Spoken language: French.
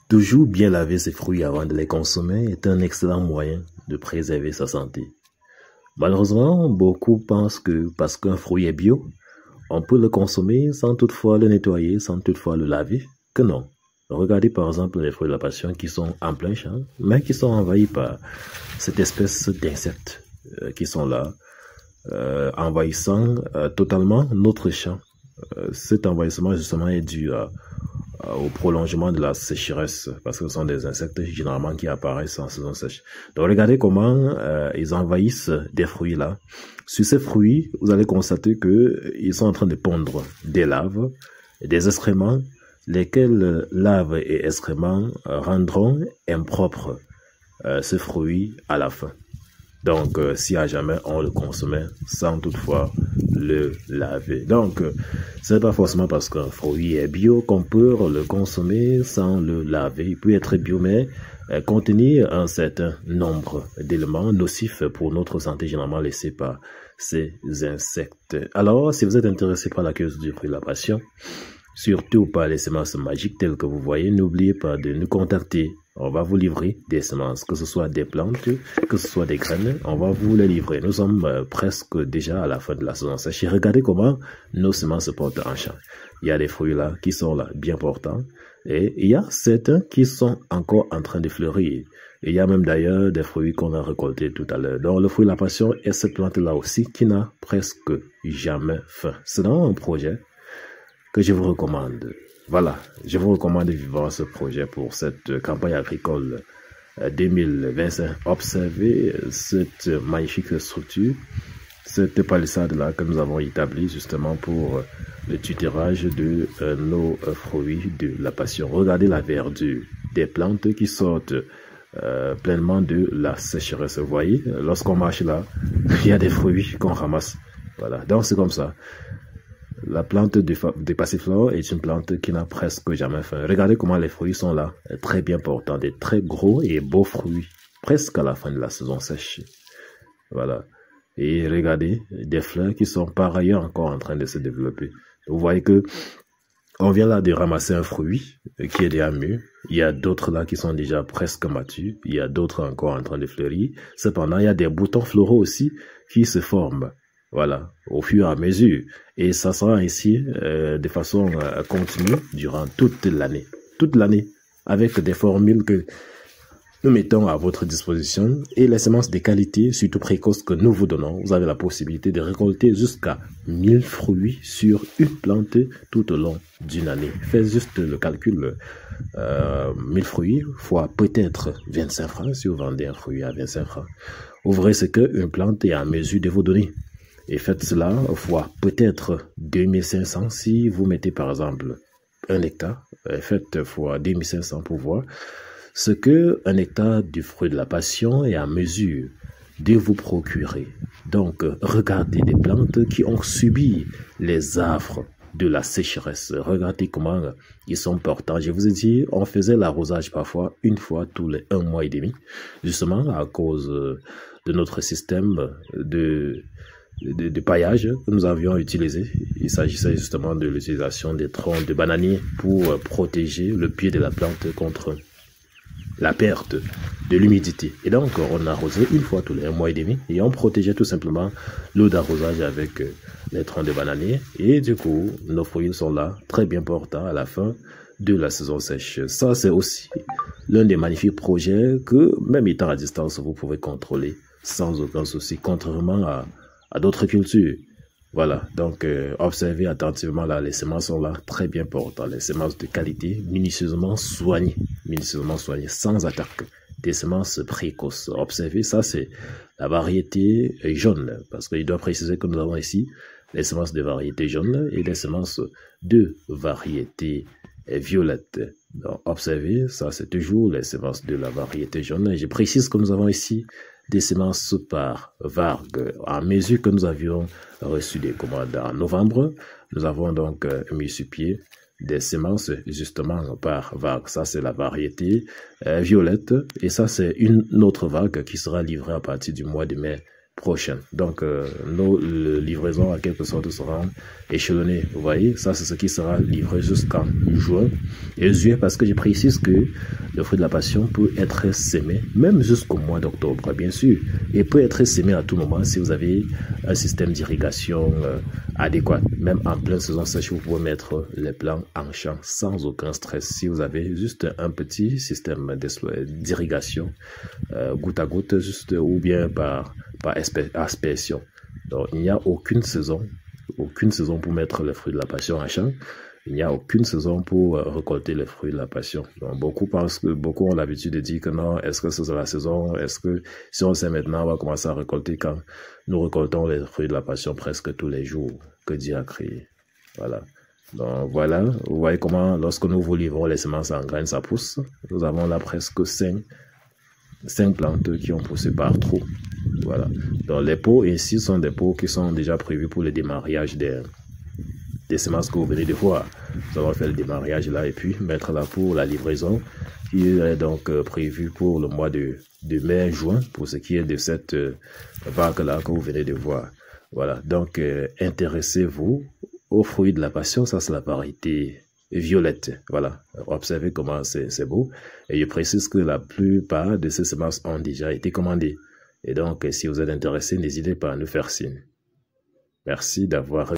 Toujours bien laver ses fruits avant de les consommer est un excellent moyen de préserver sa santé. Malheureusement, beaucoup pensent que parce qu'un fruit est bio, on peut le consommer sans toutefois le nettoyer, sans toutefois le laver, que non. Regardez par exemple les fruits de la passion qui sont en plein champ, mais qui sont envahis par cette espèce d'insectes qui sont là, envahissant totalement notre champ. Cet envahissement justement est dû au prolongement de la sécheresse, parce que ce sont des insectes généralement qui apparaissent en saison sèche. Donc regardez comment ils envahissent des fruits là. Sur ces fruits, vous allez constater que ils sont en train de pondre des larves, des excréments, lesquels larves et excréments rendront impropre ce fruit à la fin. Donc, si à jamais on le consommait sans toutefois le laver. Donc, ce n'est pas forcément parce qu'un fruit est bio qu'on peut le consommer sans le laver. Il peut être bio, mais contenir un certain nombre d'éléments nocifs pour notre santé, généralement laissés par ces insectes. Alors, si vous êtes intéressé par la cause du fruit de la passion, surtout par les semences magiques telles que vous voyez, n'oubliez pas de nous contacter. On va vous livrer des semences, que ce soit des plantes, que ce soit des graines, on va vous les livrer. Nous sommes presque déjà à la fin de la saison sèche. Et regardez comment nos semences se portent en champ. Il y a des fruits là qui sont là bien portants et il y a certains qui sont encore en train de fleurir. Et il y a même d'ailleurs des fruits qu'on a récoltés tout à l'heure. Donc le fruit de la passion est cette plante là aussi qui n'a presque jamais faim. C'est dans un projet que je vous recommande. Voilà, je vous recommande vivement ce projet pour cette campagne agricole 2025. Observez cette magnifique structure, cette palissade-là que nous avons établie justement pour le tutorage de nos fruits de la passion. Regardez la verdure des plantes qui sortent pleinement de la sécheresse. Vous voyez, lorsqu'on marche là, il y a des fruits qu'on ramasse. Voilà, donc c'est comme ça. La plante de passiflore est une plante qui n'a presque jamais faim. Regardez comment les fruits sont là, très bien portants, des très gros et beaux fruits, presque à la fin de la saison sèche. Voilà. Et regardez, des fleurs qui sont par ailleurs encore en train de se développer. Vous voyez que on vient là de ramasser un fruit qui est déjà mûr. Il y a d'autres là qui sont déjà presque matures. Il y a d'autres encore en train de fleurir. Cependant, il y a des boutons floraux aussi qui se forment. Voilà, au fur et à mesure. Et ça sera ainsi de façon continue durant toute l'année. Toute l'année, avec des formules que nous mettons à votre disposition et les semences de qualité, surtout précoces, que nous vous donnons. Vous avez la possibilité de récolter jusqu'à 1000 fruits sur une plante tout au long d'une année. Faites juste le calcul. 1000 fruits fois peut-être 25 francs si vous vendez un fruit à 25 francs. Ouvrez ce qu'une plante est en mesure de vous donner. Et faites cela fois peut-être 2500 si vous mettez par exemple un hectare. Faites fois 2500 pour voir ce que un hectare du fruit de la passion est en mesure de vous procurer. Donc, regardez des plantes qui ont subi les affres de la sécheresse. Regardez comment ils sont portants. Je vous ai dit, on faisait l'arrosage parfois une fois tous les 1 mois et demi, justement à cause de notre système de paillage que nous avions utilisé. Il s'agissait justement de l'utilisation des troncs de bananiers pour protéger le pied de la plante contre la perte de l'humidité. Et donc, on arrosait une fois tous les 1 mois et demi et on protégeait tout simplement l'eau d'arrosage avec les troncs de bananiers. Et du coup, nos fruits sont là, très bien portants à la fin de la saison sèche. Ça, c'est aussi l'un des magnifiques projets que, même étant à distance, vous pouvez contrôler sans aucun souci, contrairement à d'autres cultures. Voilà, donc observez attentivement là, les semences sont là, très bien portantes, les semences de qualité, minutieusement soignées, sans attaque, des semences précoces. Observez, ça c'est la variété jaune, parce qu'il doit préciser que nous avons ici les semences de variété jaune et les semences de variété violette. Donc observez, ça c'est toujours les semences de la variété jaune. Et je précise que nous avons ici des semences par vague. À mesure que nous avions reçu des commandes en novembre, nous avons donc mis sur pied des semences justement par vague. Ça, c'est la variété violette. Et ça, c'est une autre vague qui sera livrée à partir du mois de mai prochaine. Donc, nos livraisons en quelque sorte seront échelonnées. Vous voyez, ça c'est ce qui sera livré jusqu'en juin et juillet, parce que je précise que le fruit de la passion peut être semé même jusqu'au mois d'octobre, bien sûr, et peut être semé à tout moment si vous avez un système d'irrigation adéquat. Même en pleine saison sèche, vous pouvez mettre les plants en champ sans aucun stress si vous avez juste un petit système d'irrigation goutte à goutte, juste, ou bien par aspersion. Donc, il n'y a aucune saison pour mettre les fruits de la passion en champ. Il n'y a aucune saison pour récolter les fruits de la passion. Donc, beaucoup ont l'habitude de dire que non, est-ce que c'est la saison? Est-ce que si on sait maintenant, on va commencer à récolter quand nous récoltons les fruits de la passion presque tous les jours que Dieu a créé. Voilà. Donc, voilà. Vous voyez comment, lorsque nous vous livrons les semences en graines, ça pousse. Nous avons là presque 5 plantes qui ont poussé par trou. Voilà. Donc, les pots ici sont des pots qui sont déjà prévus pour le démarrage des semences que vous venez de voir. Nous allons faire le démarrage là et puis mettre là pour la livraison qui est donc prévue pour le mois de mai-juin pour ce qui est de cette vague là que vous venez de voir. Voilà. Donc, intéressez-vous aux fruits de la passion. Ça, c'est la variété violette. Voilà. Observez comment c'est beau. Et je précise que la plupart de ces semences ont déjà été commandées. Et donc, si vous êtes intéressé, n'hésitez pas à nous faire signe. Merci d'avoir